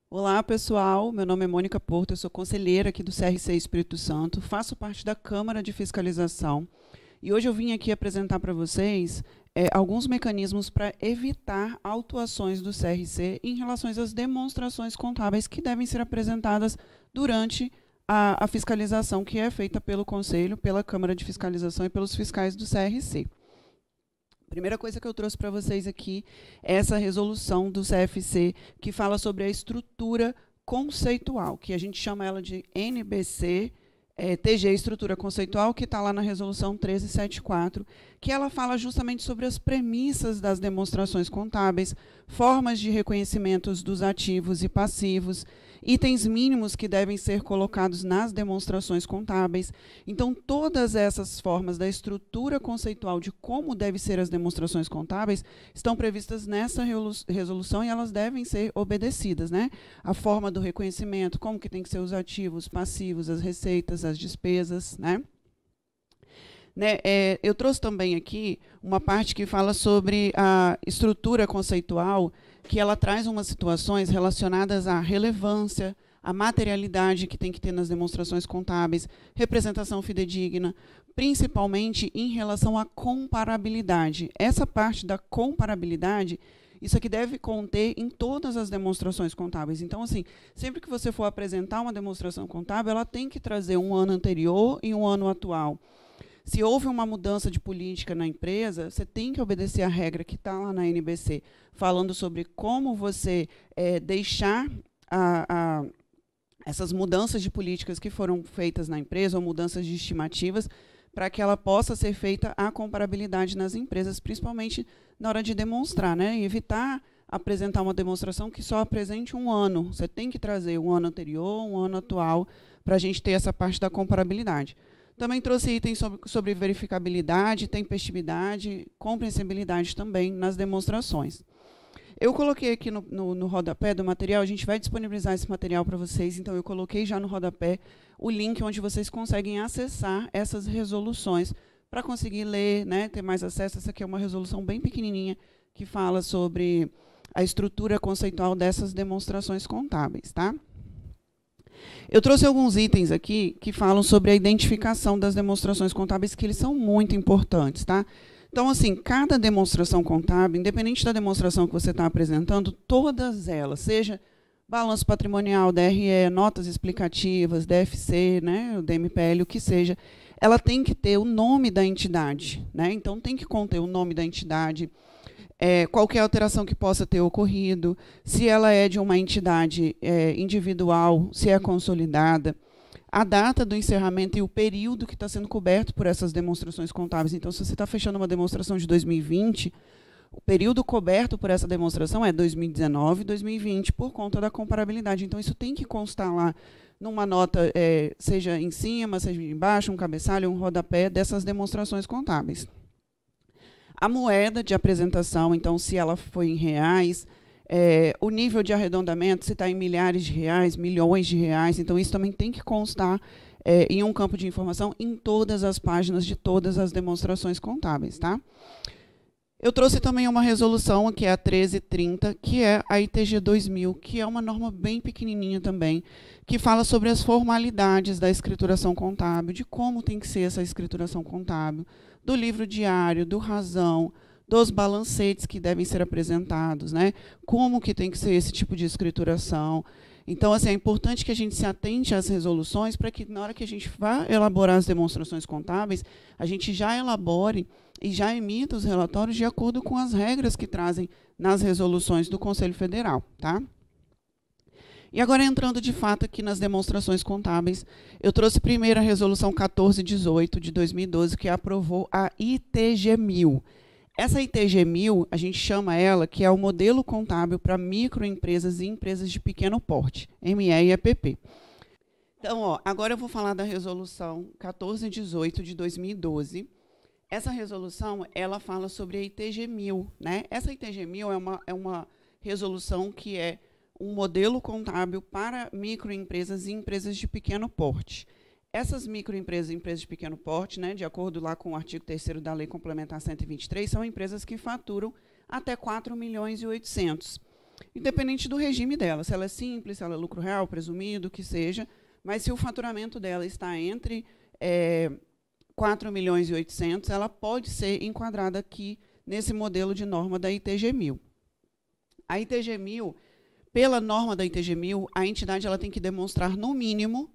Olá, pessoal. Meu nome é Mônica Porto, eu sou conselheira aqui do CRC Espírito Santo, faço parte da Câmara de Fiscalização e hoje eu vim aqui apresentar para vocês alguns mecanismos para evitar autuações do CRC em relação às demonstrações contábeis que devem ser apresentadas durante a fiscalização que é feita pelo Conselho, pela Câmara de Fiscalização e pelos fiscais do CRC. Primeira coisa que eu trouxe para vocês aqui é essa resolução do CFC que fala sobre a estrutura conceitual, que a gente chama ela de NBC, TG Estrutura Conceitual, que está lá na resolução 1374, que ela fala justamente sobre as premissas das demonstrações contábeis, formas de reconhecimentos dos ativos e passivos, itens mínimos que devem ser colocados nas demonstrações contábeis. Então, todas essas formas da estrutura conceitual de como devem ser as demonstrações contábeis estão previstas nessa resolução e elas devem ser obedecidas, né? A forma do reconhecimento, como que tem que ser os ativos, passivos, as receitas, as despesas, né? Eu trouxe também aqui uma parte que fala sobre a estrutura conceitual, que ela traz umas situações relacionadas à relevância, à materialidade que tem que ter nas demonstrações contábeis, representação fidedigna, principalmente em relação à comparabilidade. Essa parte da comparabilidade, isso aqui deve conter em todas as demonstrações contábeis. Então, assim, sempre que você for apresentar uma demonstração contábil, ela tem que trazer um ano anterior e um ano atual. Se houve uma mudança de política na empresa, você tem que obedecer a regra que está lá na NBC, falando sobre como você deixar essas mudanças de políticas que foram feitas na empresa, ou mudanças de estimativas, para que ela possa ser feita a comparabilidade nas empresas, principalmente na hora de demonstrar, né? E evitar apresentar uma demonstração que só apresente um ano. Você tem que trazer um ano anterior, um ano atual, para a gente ter essa parte da comparabilidade. Também trouxe itens sobre verificabilidade, tempestividade, compreensibilidade também nas demonstrações. Eu coloquei aqui no rodapé do material, a gente vai disponibilizar esse material para vocês, então eu coloquei já no rodapé o link onde vocês conseguem acessar essas resoluções para conseguir ler, né, ter mais acesso. Essa aqui é uma resolução bem pequenininha que fala sobre a estrutura conceitual dessas demonstrações contábeis, tá? Eu trouxe alguns itens aqui que falam sobre a identificação das demonstrações contábeis, que eles são muito importantes, tá? Então, assim, cada demonstração contábil, independente da demonstração que você está apresentando, todas elas, seja balanço patrimonial, DRE, notas explicativas, DFC, né, o DMPL, o que seja, ela tem que ter o nome da entidade, né? Então, tem que conter o nome da entidade, qualquer alteração que possa ter ocorrido, se ela é de uma entidade individual, se é consolidada, a data do encerramento e o período que está sendo coberto por essas demonstrações contábeis. Então, se você está fechando uma demonstração de 2020, o período coberto por essa demonstração é 2019 e 2020, por conta da comparabilidade. Então, isso tem que constar lá numa nota, seja em cima, seja embaixo, um cabeçalho, um rodapé dessas demonstrações contábeis. A moeda de apresentação, então, se ela foi em reais, o nível de arredondamento, se está em milhares de reais, milhões de reais, então isso também tem que constar em um campo de informação em todas as páginas de todas as demonstrações contábeis, tá? Eu trouxe também uma resolução, que é a 1330, que é a ITG 2000, que é uma norma bem pequenininha também, que fala sobre as formalidades da escrituração contábil, de como tem que ser essa escrituração contábil, do livro diário, do razão, dos balancetes que devem ser apresentados, né? Como que tem que ser esse tipo de escrituração. Então, assim, é importante que a gente se atente às resoluções para que, na hora que a gente vá elaborar as demonstrações contábeis, a gente já elabore e já emita os relatórios de acordo com as regras que trazem nas resoluções do Conselho Federal, tá? E agora, entrando de fato aqui nas demonstrações contábeis, eu trouxe primeiro a resolução 1418 de 2012, que aprovou a ITG 1000. Essa ITG 1000, a gente chama ela, que é o modelo contábil para microempresas e empresas de pequeno porte, ME e EPP. Então, agora eu vou falar da resolução 1418 de 2012. Essa resolução, ela fala sobre a ITG 1000, né? Essa ITG 1000 é uma resolução que é um modelo contábil para microempresas e empresas de pequeno porte. Essas microempresas e empresas de pequeno porte, né, de acordo lá com o artigo 3º da Lei Complementar 123, são empresas que faturam até 4 milhões e 800. independente do regime dela, se ela é simples, se ela é lucro real, presumido, que seja, mas se o faturamento dela está entre 4 milhões e 800, ela pode ser enquadrada aqui nesse modelo de norma da ITG 1000. A ITG 1000, pela norma da ITG 1000, a entidade ela tem que demonstrar, no mínimo,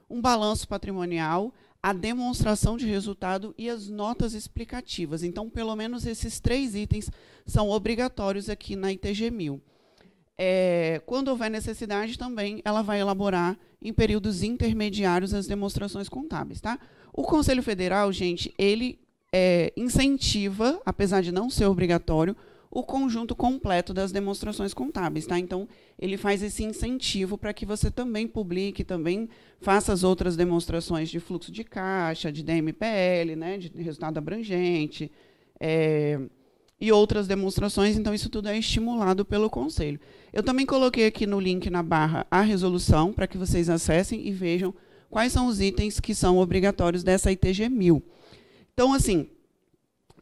um balanço patrimonial, a demonstração de resultado e as notas explicativas. Então, pelo menos esses 3 itens são obrigatórios aqui na ITG 1000. Quando houver necessidade, também ela vai elaborar em períodos intermediários as demonstrações contábeis. Tá? O Conselho Federal, gente, ele incentiva, apesar de não ser obrigatório, o conjunto completo das demonstrações contábeis. Tá? Então, ele faz esse incentivo para que você também publique, também faça as outras demonstrações de fluxo de caixa, de DMPL, né, de resultado abrangente, e outras demonstrações. Então, isso tudo é estimulado pelo Conselho. Eu também coloquei aqui no link na barra a resolução, para que vocês acessem e vejam quais são os itens que são obrigatórios dessa ITG 1000. Então, assim,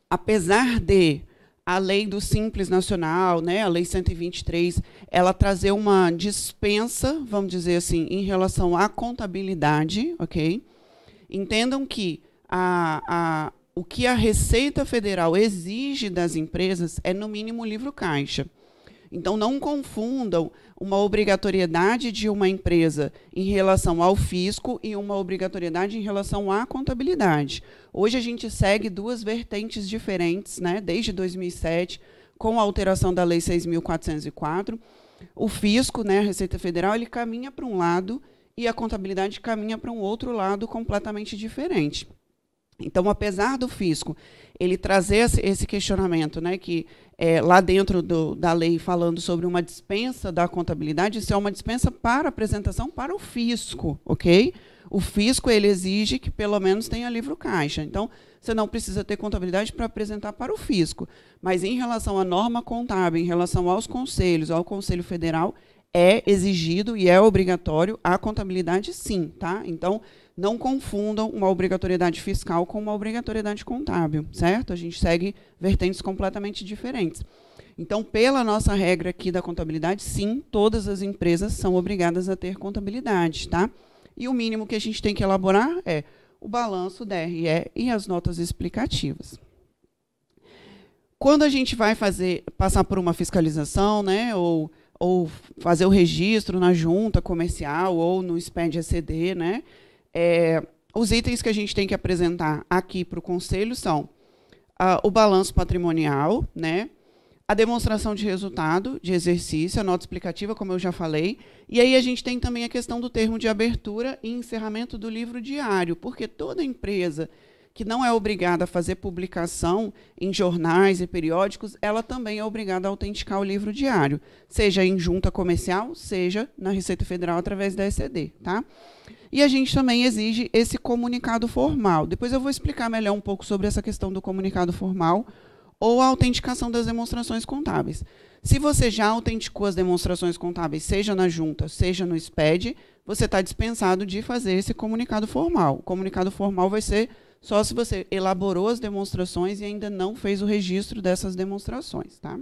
apesar de a lei do Simples Nacional, né, a lei 123, ela trazer uma dispensa, vamos dizer assim, em relação à contabilidade, ok? Entendam que o que a Receita Federal exige das empresas é, no mínimo, livro caixa. Então, não confundam uma obrigatoriedade de uma empresa em relação ao fisco e uma obrigatoriedade em relação à contabilidade. Hoje, a gente segue 2 vertentes diferentes, né, desde 2007, com a alteração da Lei 6.404. O fisco, né, a Receita Federal, ele caminha para um lado e a contabilidade caminha para um outro lado completamente diferente. Então, apesar do fisco ele trazer esse questionamento, né, que lá dentro da lei falando sobre uma dispensa da contabilidade, isso é uma dispensa para apresentação para o fisco, ok? O fisco ele exige que pelo menos tenha livro caixa. Então, você não precisa ter contabilidade para apresentar para o fisco. Mas em relação à norma contábil, em relação aos conselhos, ao Conselho Federal, é exigido e é obrigatório a contabilidade, sim, tá? Então, não confundam uma obrigatoriedade fiscal com uma obrigatoriedade contábil, certo? A gente segue vertentes completamente diferentes. Então, pela nossa regra aqui da contabilidade, sim, todas as empresas são obrigadas a ter contabilidade, tá? E o mínimo que a gente tem que elaborar é o balanço, DRE e as notas explicativas. Quando a gente vai passar por uma fiscalização, né, ou fazer o registro na junta comercial ou no SPED-ECD, né, os itens que a gente tem que apresentar aqui para o Conselho são o balanço patrimonial, né, a demonstração de resultado de exercício, a nota explicativa, como eu já falei, e aí a gente tem também a questão do termo de abertura e encerramento do livro diário, porque toda empresa que não é obrigada a fazer publicação em jornais e periódicos, ela também é obrigada a autenticar o livro diário, seja em junta comercial, seja na Receita Federal através da ECD, tá? E a gente também exige esse comunicado formal. Depois eu vou explicar melhor um pouco sobre essa questão do comunicado formal ou a autenticação das demonstrações contábeis. Se você já autenticou as demonstrações contábeis, seja na junta, seja no SPED, você está dispensado de fazer esse comunicado formal. O comunicado formal vai ser só se você elaborou as demonstrações e ainda não fez o registro dessas demonstrações. Tá?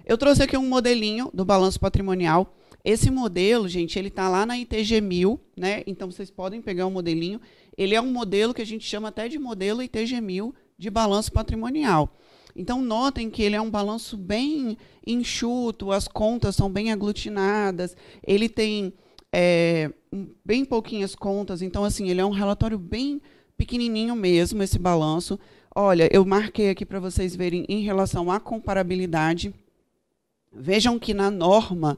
Eu trouxe aqui um modelinho do balanço patrimonial. Esse modelo, gente, ele está lá na ITG 1000, né? Então, vocês podem pegar o modelinho. Ele é um modelo que a gente chama até de modelo ITG 1000 de balanço patrimonial. Então, notem que ele é um balanço bem enxuto, as contas são bem aglutinadas, ele tem bem pouquinhas contas, então, assim, ele é um relatório bem pequenininho mesmo, esse balanço. Olha, eu marquei aqui para vocês verem em relação à comparabilidade. Vejam que na norma,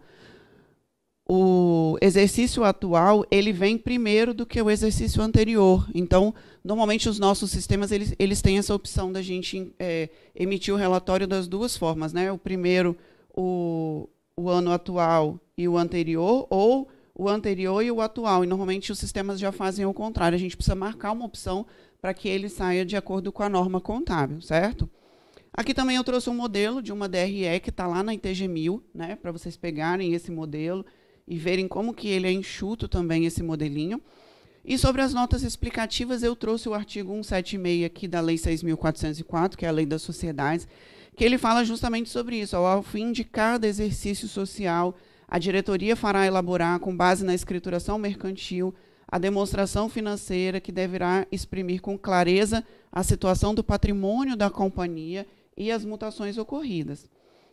o exercício atual ele vem primeiro do que o exercício anterior. Então, normalmente, os nossos sistemas eles têm essa opção da gente emitir o relatório das 2 formas, né? O primeiro, o ano atual e o anterior, ou o anterior e o atual. E, normalmente, os sistemas já fazem o contrário. A gente precisa marcar uma opção para que ele saia de acordo com a norma contábil, certo? Aqui também eu trouxe um modelo de uma DRE que está lá na ITG 1000, né? Para vocês pegarem esse modelo e verem como que ele é enxuto também, esse modelinho. E sobre as notas explicativas, eu trouxe o artigo 176 aqui da Lei 6.404, que é a Lei das Sociedades, que ele fala justamente sobre isso. Ao fim de cada exercício social, a diretoria fará elaborar, com base na escrituração mercantil, a demonstração financeira que deverá exprimir com clareza a situação do patrimônio da companhia e as mutações ocorridas.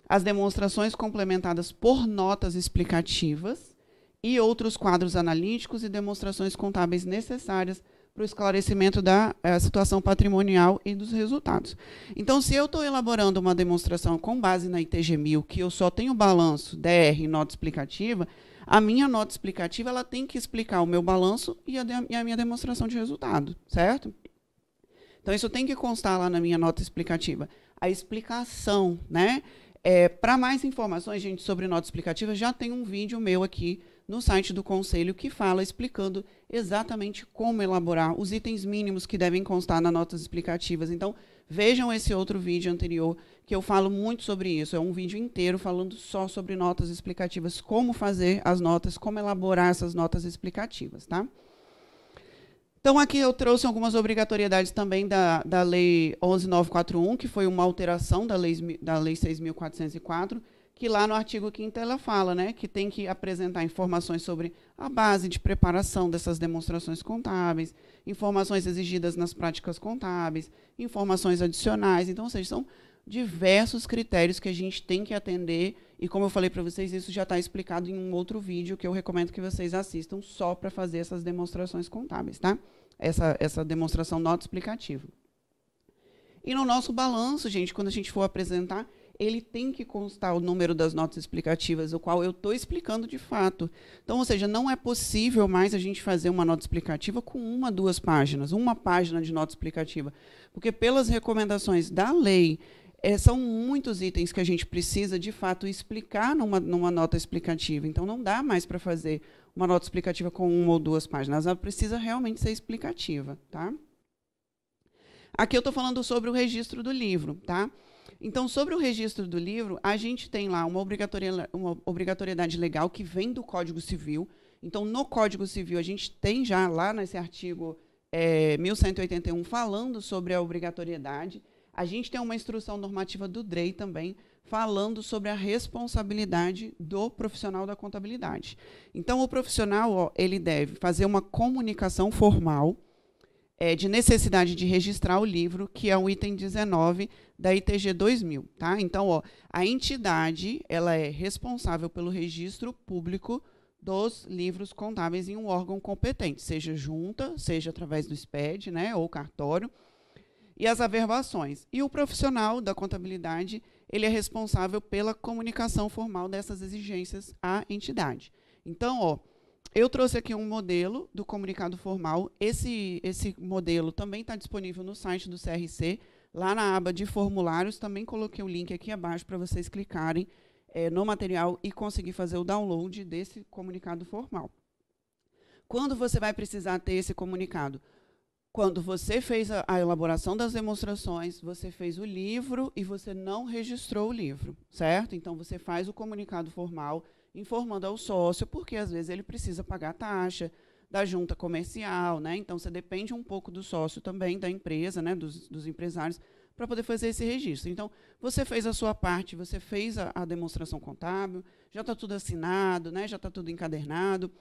As demonstrações complementadas por notas explicativas e outros quadros analíticos e demonstrações contábeis necessárias para o esclarecimento da situação patrimonial e dos resultados. Então, se eu estou elaborando uma demonstração com base na ITG 1000, que eu só tenho balanço, DR e nota explicativa, a minha nota explicativa ela tem que explicar o meu balanço e a minha demonstração de resultado, certo? Então, isso tem que constar lá na minha nota explicativa. A explicação, né? Para mais informações, gente, sobre nota explicativa, já tem um vídeo meu aqui no site do Conselho que fala explicando exatamente como elaborar os itens mínimos que devem constar nas notas explicativas. Então, vejam esse outro vídeo anterior, que eu falo muito sobre isso. É um vídeo inteiro falando só sobre notas explicativas, como fazer as notas, como elaborar essas notas explicativas, tá? Então, aqui eu trouxe algumas obrigatoriedades também da Lei 11.941, que foi uma alteração da Lei 6.404, que lá no artigo 5º ela fala, né, que tem que apresentar informações sobre a base de preparação dessas demonstrações contábeis, informações exigidas nas práticas contábeis, informações adicionais. Então, ou seja, são diversos critérios que a gente tem que atender, e como eu falei para vocês, isso já está explicado em um outro vídeo que eu recomendo que vocês assistam só para fazer essas demonstrações contábeis, tá? Essa demonstração nota explicativa. E no nosso balanço, gente, quando a gente for apresentar, ele tem que constar o número das notas explicativas, o qual eu estou explicando de fato. Então, ou seja, não é possível mais a gente fazer uma nota explicativa com 1, 2 páginas, uma página de nota explicativa, porque pelas recomendações da lei, são muitos itens que a gente precisa, de fato, explicar numa nota explicativa. Então, não dá mais para fazer uma nota explicativa com 1 ou 2 páginas. Ela precisa realmente ser explicativa, tá? Aqui eu estou falando sobre o registro do livro, tá? Então, sobre o registro do livro, a gente tem lá uma obrigatoriedade legal que vem do Código Civil. Então, no Código Civil, a gente tem já lá nesse artigo 1181 falando sobre a obrigatoriedade. A gente tem uma instrução normativa do DREI também, falando sobre a responsabilidade do profissional da contabilidade. Então, o profissional ele deve fazer uma comunicação formal de necessidade de registrar o livro, que é o item 19 da ITG 2000. Tá? Então, a entidade ela é responsável pelo registro público dos livros contábeis em um órgão competente, seja junta, seja através do SPED, né, ou cartório, e as averbações. E o profissional da contabilidade, ele é responsável pela comunicação formal dessas exigências à entidade. Então, eu trouxe aqui um modelo do comunicado formal. Esse modelo também está disponível no site do CRC, lá na aba de formulários. Também coloquei o link aqui abaixo para vocês clicarem no material e conseguir fazer o download desse comunicado formal. Quando você vai precisar ter esse comunicado? Quando você fez a elaboração das demonstrações, você fez o livro e você não registrou o livro, certo? Então, você faz o comunicado formal informando ao sócio, porque às vezes ele precisa pagar a taxa da junta comercial, né? Então, você depende um pouco do sócio também, da empresa, né? dos empresários, para poder fazer esse registro. Então, você fez a sua parte, você fez a demonstração contábil, já está tudo assinado, né? Já está tudo encadernado,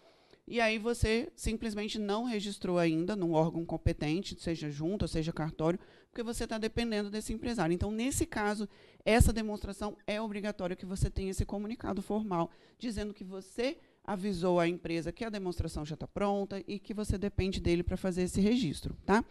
e aí você simplesmente não registrou ainda num órgão competente, seja junta, seja cartório, porque você está dependendo desse empresário. Então, nesse caso, essa demonstração é obrigatória que você tenha esse comunicado formal, dizendo que você avisou a empresa que a demonstração já está pronta e que você depende dele para fazer esse registro, tá?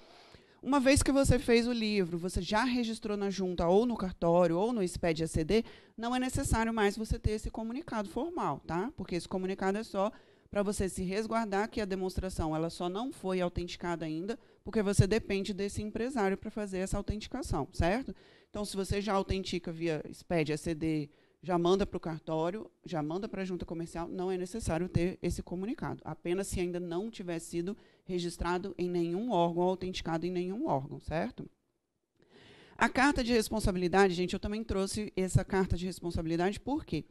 Uma vez que você fez o livro, você já registrou na junta, ou no cartório, ou no SPED ACD, não é necessário mais você ter esse comunicado formal, tá? Porque esse comunicado é só para você se resguardar que a demonstração ela só não foi autenticada ainda, porque você depende desse empresário para fazer essa autenticação, certo? Então, se você já autentica via SPED, ACD, já manda para o cartório, já manda para a junta comercial, não é necessário ter esse comunicado, apenas se ainda não tiver sido registrado em nenhum órgão, autenticado em nenhum órgão, certo? A carta de responsabilidade, gente, eu também trouxe essa carta de responsabilidade, por quê?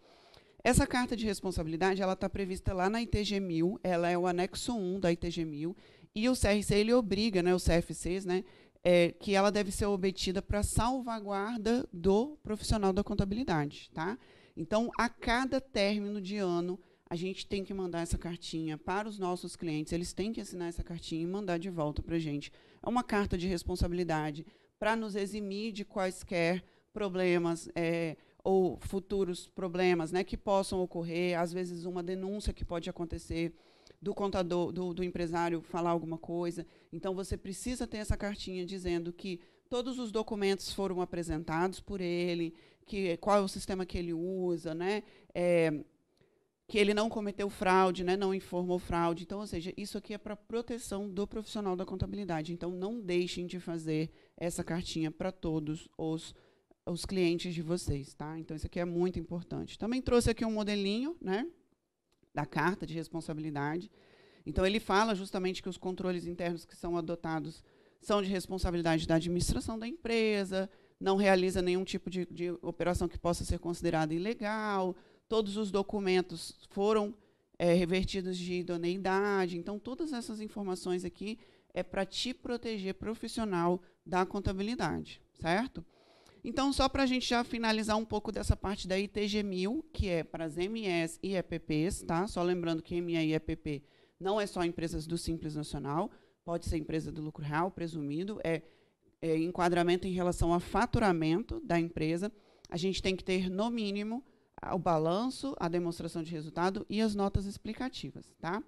Essa carta de responsabilidade ela está prevista lá na ITG 1000, ela é o anexo 1 da ITG 1000, e o CRC ele obriga, né, os CFCs, né, que ela deve ser obtida para salvaguarda do profissional da contabilidade, tá? Então, a cada término de ano, a gente tem que mandar essa cartinha para os nossos clientes, eles têm que assinar essa cartinha e mandar de volta para a gente. É uma carta de responsabilidade para nos eximir de quaisquer problemas ou futuros problemas, né, que possam ocorrer, às vezes uma denúncia que pode acontecer do contador, do empresário falar alguma coisa. Então, você precisa ter essa cartinha dizendo que todos os documentos foram apresentados por ele, qual é o sistema que ele usa, né, que ele não cometeu fraude, né, não informou fraude. Então, ou seja, isso aqui é para proteção do profissional da contabilidade. Então, não deixem de fazer essa cartinha para todos os clientes de vocês, tá? Então, isso aqui é muito importante. Também trouxe aqui um modelinho, né, da carta de responsabilidade. Então, ele fala justamente que os controles internos que são adotados são de responsabilidade da administração da empresa, não realiza nenhum tipo de operação que possa ser considerada ilegal, todos os documentos foram revertidos de idoneidade. Então, todas essas informações aqui é para te proteger profissional da contabilidade, certo? Então, só para a gente já finalizar um pouco dessa parte da ITG 1000, que é para as MEs e EPPs, tá? Só lembrando que ME e EPP não é só empresas do Simples Nacional, pode ser empresa do lucro real, presumido, enquadramento em relação a faturamento da empresa. A gente tem que ter, no mínimo, o balanço, a demonstração de resultado e as notas explicativas, tá?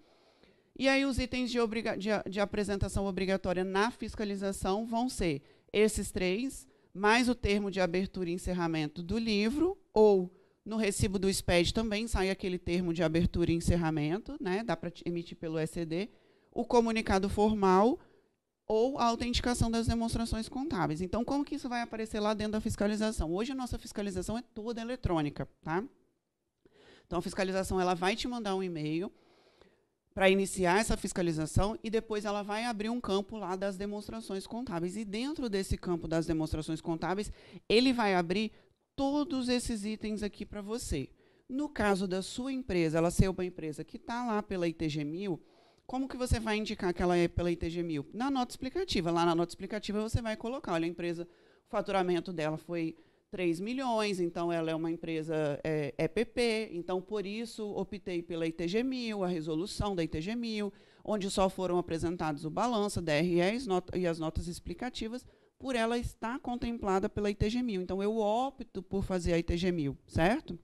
E aí os itens de apresentação obrigatória na fiscalização vão ser esses 3, mais o termo de abertura e encerramento do livro, ou no recibo do SPED também sai aquele termo de abertura e encerramento, né? Dá para emitir pelo SCD, o comunicado formal ou a autenticação das demonstrações contábeis. Então, como que isso vai aparecer lá dentro da fiscalização? Hoje, a nossa fiscalização é toda eletrônica, tá? Então, a fiscalização ela vai te mandar um e-mail para iniciar essa fiscalização e depois ela vai abrir um campo lá das demonstrações contábeis. E dentro desse campo das demonstrações contábeis, ele vai abrir todos esses itens aqui para você. No caso da sua empresa, ela ser uma empresa que está lá pela ITG 1000, como que você vai indicar que ela é pela ITG 1000? Na nota explicativa. Lá na nota explicativa você vai colocar, olha, a empresa, o faturamento dela foi 3 milhões, então ela é uma empresa EPP, então por isso optei pela ITG 1000, a resolução da ITG 1000, onde só foram apresentados o balanço, DRE e as notas explicativas, por ela estar contemplada pela ITG 1000. Então eu opto por fazer a ITG 1000, certo?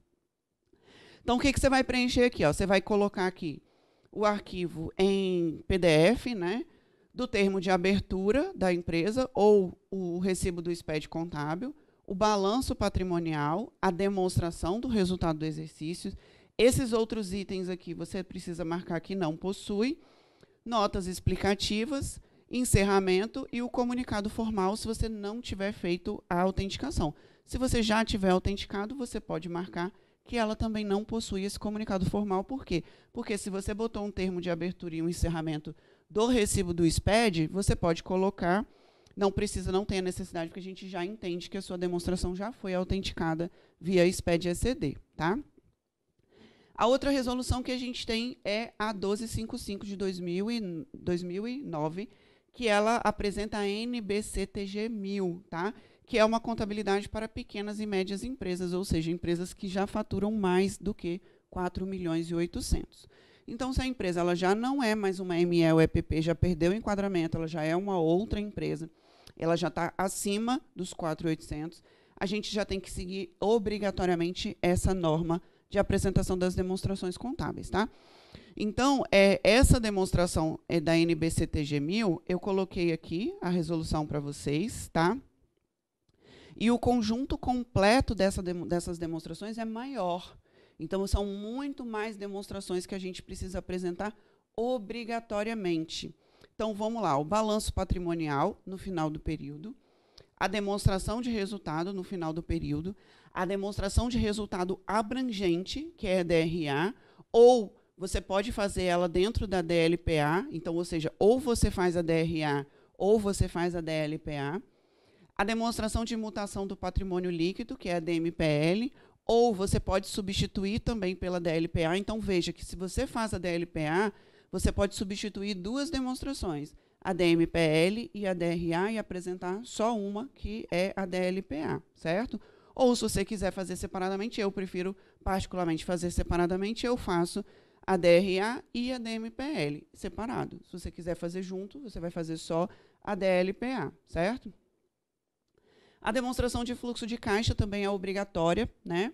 Então o que você vai preencher aqui? Ó? Você vai colocar aqui o arquivo em PDF, né, do termo de abertura da empresa ou o recibo do SPED contábil, o balanço patrimonial, a demonstração do resultado do exercício. Esses outros itens aqui você precisa marcar que não possui, notas explicativas, encerramento e o comunicado formal se você não tiver feito a autenticação. Se você já tiver autenticado, você pode marcar que ela também não possui esse comunicado formal. Por quê? Porque se você botou um termo de abertura e um encerramento do recibo do SPED, você pode colocar, não tem a necessidade, porque a gente já entende que a sua demonstração já foi autenticada via SPED ECD, tá? A outra resolução que a gente tem é a 1255 de 2009, que ela apresenta a NBCTG 1000, tá? Que é uma contabilidade para pequenas e médias empresas, ou seja, empresas que já faturam mais do que 4 milhões e 800. Então, se a empresa ela já não é mais uma ME ou EPP, já perdeu o enquadramento, ela já é uma outra empresa, ela já está acima dos 4.800, a gente já tem que seguir obrigatoriamente essa norma de apresentação das demonstrações contábeis, tá? Então, essa demonstração da NBCTG 1000, eu coloquei aqui a resolução para vocês, tá? E o conjunto completo dessas demonstrações é maior. Então, são muito mais demonstrações que a gente precisa apresentar obrigatoriamente. Então, vamos lá. O balanço patrimonial no final do período, a demonstração de resultado no final do período, a demonstração de resultado abrangente, que é a DRA, ou você pode fazer ela dentro da DLPA, então, ou seja, ou você faz a DRA ou você faz a DLPA, a demonstração de mutação do patrimônio líquido, que é a DMPL, ou você pode substituir também pela DLPA. Então, veja que se você faz a DLPA, você pode substituir duas demonstrações, a DMPL e a DRA e apresentar só uma, que é a DLPA, certo? Ou se você quiser fazer separadamente, eu prefiro particularmente fazer separadamente, eu faço a DRA e a DMPL separado. Se você quiser fazer junto, você vai fazer só a DLPA, certo? A demonstração de fluxo de caixa também é obrigatória, né?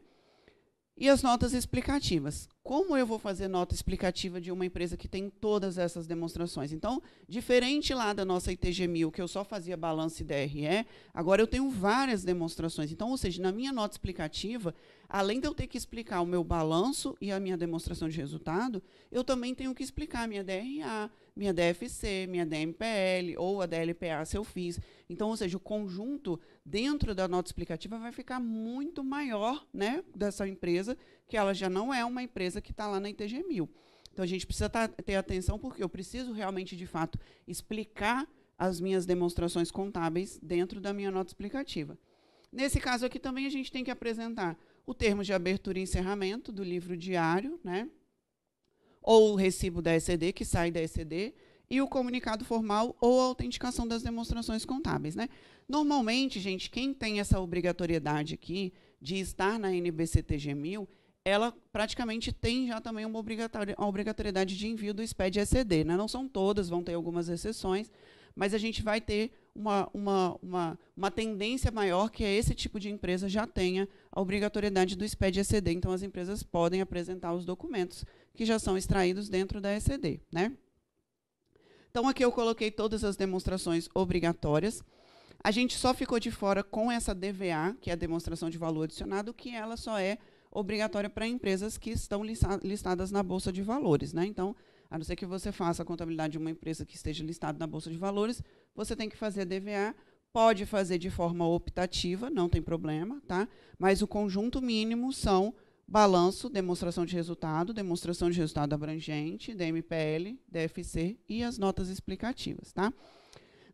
E as notas explicativas. Como eu vou fazer nota explicativa de uma empresa que tem todas essas demonstrações? Então, diferente lá da nossa ITG1000, que eu só fazia balanço e DRE, agora eu tenho várias demonstrações. Então, ou seja, na minha nota explicativa, além de eu ter que explicar o meu balanço e a minha demonstração de resultado, eu também tenho que explicar a minha DRA, minha DFC, minha DMPL ou a DLPA se eu fiz. Então, ou seja, o conjunto dentro da nota explicativa vai ficar muito maior, né, dessa empresa, que ela já não é uma empresa que está lá na ITG1000. Então, a gente precisa ter atenção, porque eu preciso realmente, de fato, explicar as minhas demonstrações contábeis dentro da minha nota explicativa. Nesse caso aqui também a gente tem que apresentar o termo de abertura e encerramento do livro diário, né, ou o recibo da ECD, que sai da ECD, e o comunicado formal ou a autenticação das demonstrações contábeis, né? Normalmente, gente, quem tem essa obrigatoriedade aqui de estar na NBC-TG1000, ela praticamente tem já também uma obrigatoriedade de envio do SPED-ECD, né? Não são todas, vão ter algumas exceções, mas a gente vai ter uma tendência maior que esse tipo de empresa já tenha a obrigatoriedade do SPED-ECD. Então, as empresas podem apresentar os documentos que já são extraídos dentro da ECD, né? Então, aqui eu coloquei todas as demonstrações obrigatórias. A gente só ficou de fora com essa DVA, que é a demonstração de valor adicionado, que ela só é obrigatória para empresas que estão listadas na Bolsa de Valores, né? Então, a não ser que você faça a contabilidade de uma empresa que esteja listada na Bolsa de Valores, você tem que fazer a DVA, pode fazer de forma optativa, não tem problema, tá? Mas o conjunto mínimo são balanço, demonstração de resultado abrangente, DMPL, DFC e as notas explicativas, tá?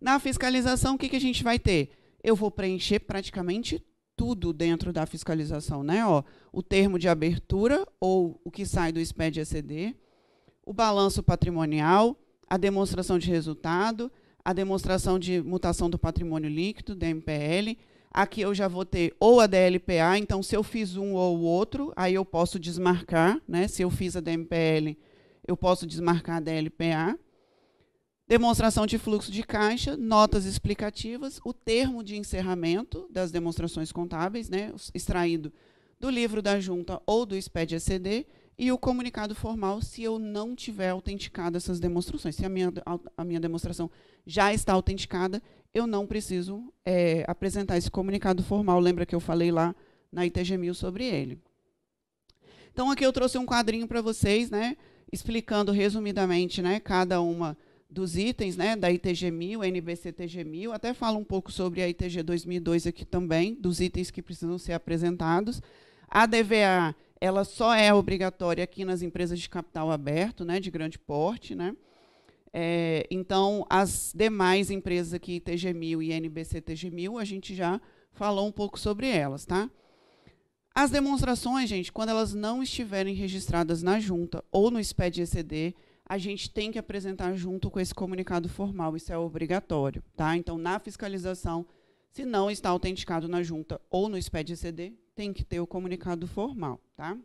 Na fiscalização, o que a gente vai ter? Eu vou preencher praticamente tudo dentro da fiscalização, né? Ó, o termo de abertura ou o que sai do SPED-ECD, o balanço patrimonial, a demonstração de resultado, a demonstração de mutação do patrimônio líquido, DMPL. Aqui eu já vou ter ou a DLPA, então se eu fiz um ou o outro, aí eu posso desmarcar, né? Se eu fiz a DMPL, eu posso desmarcar a DLPA. Demonstração de fluxo de caixa, notas explicativas, o termo de encerramento das demonstrações contábeis, né? Extraído do livro da junta ou do SPED-ECD, e o comunicado formal, se eu não tiver autenticado essas demonstrações. Se a minha demonstração já está autenticada, eu não preciso apresentar esse comunicado formal. Lembra que eu falei lá na ITG1000 sobre ele. Então, aqui eu trouxe um quadrinho para vocês, né, explicando resumidamente, né, cada uma dos itens, né, da ITG1000, NBC-TG1000. Até falo um pouco sobre a ITG2002 aqui também, dos itens que precisam ser apresentados. A DVA, ela só é obrigatória aqui nas empresas de capital aberto, né, de grande porte, né? Então, as demais empresas aqui, TG1000 e NBC-TG1000, a gente já falou um pouco sobre elas, tá? As demonstrações, gente, quando elas não estiverem registradas na junta ou no SPED-ECD, a gente tem que apresentar junto com esse comunicado formal, isso é obrigatório, tá? Então, na fiscalização, se não está autenticado na junta ou no SPED-ECD, tem que ter o comunicado formal, tá?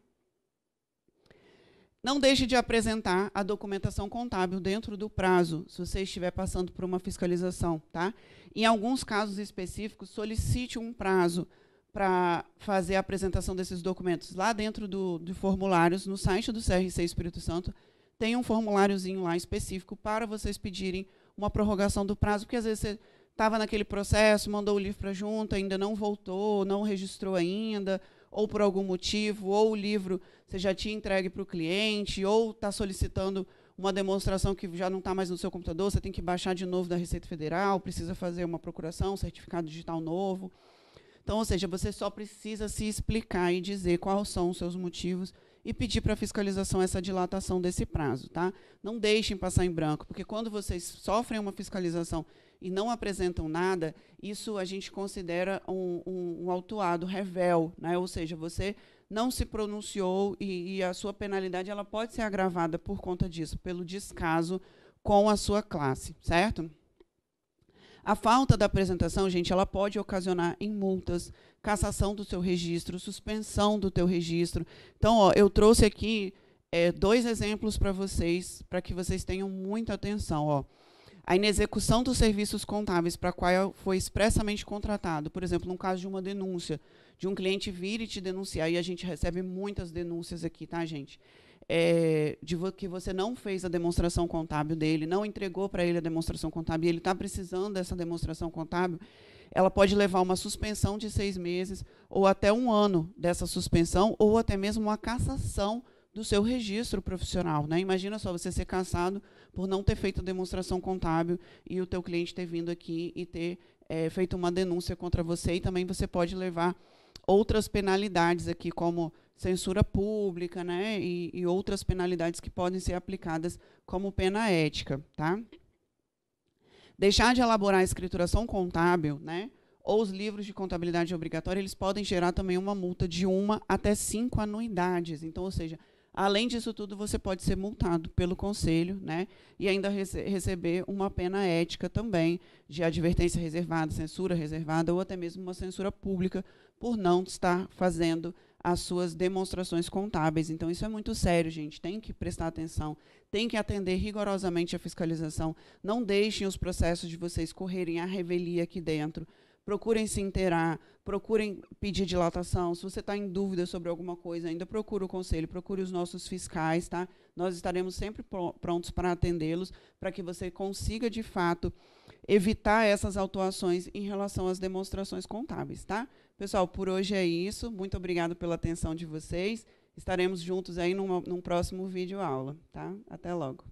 Não deixe de apresentar a documentação contábil dentro do prazo, se você estiver passando por uma fiscalização, tá? Em alguns casos específicos, solicite um prazo para fazer a apresentação desses documentos lá dentro de formulários, no site do CRC Espírito Santo, tem um formuláriozinho lá específico para vocês pedirem uma prorrogação do prazo, porque às vezes você estava naquele processo, mandou o livro para a junta, ainda não voltou, não registrou ainda, ou por algum motivo, ou o livro você já tinha entregue para o cliente, ou está solicitando uma demonstração que já não está mais no seu computador, você tem que baixar de novo da Receita Federal, precisa fazer uma procuração, certificado digital novo. Então, ou seja, você só precisa se explicar e dizer quais são os seus motivos e pedir para a fiscalização essa dilatação desse prazo, tá? Não deixem passar em branco, porque quando vocês sofrem uma fiscalização e não apresentam nada, isso a gente considera um autuado revel, né? Ou seja, você não se pronunciou e a sua penalidade ela pode ser agravada por conta disso, pelo descaso com a sua classe, certo? A falta da apresentação, gente, ela pode ocasionar em multas, cassação do seu registro, suspensão do teu registro. Então, ó, eu trouxe aqui 2 exemplos para que vocês tenham muita atenção. Ó. A inexecução dos serviços contábeis para qual foi expressamente contratado, por exemplo, no caso de uma denúncia, de um cliente vir e te denunciar, e a gente recebe muitas denúncias aqui, tá, gente? Que você não fez a demonstração contábil dele, não entregou para ele a demonstração contábil, e ele está precisando dessa demonstração contábil, ela pode levar uma suspensão de 6 meses, ou até 1 ano dessa suspensão, ou até mesmo uma cassação do seu registro profissional, né? Imagina só você ser cassado por não ter feito a demonstração contábil e o teu cliente ter vindo aqui e ter feito uma denúncia contra você, e também você pode levar outras penalidades aqui, como censura pública, né? E outras penalidades que podem ser aplicadas como pena ética, tá? Deixar de elaborar a escrituração contábil, né? Ou os livros de contabilidade obrigatória, eles podem gerar também uma multa de 1 até 5 anuidades. Então, ou seja, além disso tudo, você pode ser multado pelo conselho, né? E ainda receber uma pena ética também, de advertência reservada, censura reservada, ou até mesmo uma censura pública por não estar fazendo as suas demonstrações contábeis. Então, isso é muito sério, gente. Tem que prestar atenção, tem que atender rigorosamente a fiscalização. Não deixem os processos de vocês correrem à revelia aqui dentro. Procurem se inteirar, procurem pedir dilatação. Se você está em dúvida sobre alguma coisa ainda, procure o conselho, procure os nossos fiscais, tá? Nós estaremos sempre prontos para atendê-los, para que você consiga, de fato, evitar essas autuações em relação às demonstrações contábeis, tá? Pessoal, por hoje é isso. Muito obrigado pela atenção de vocês. Estaremos juntos aí num próximo vídeo aula, tá? Até logo.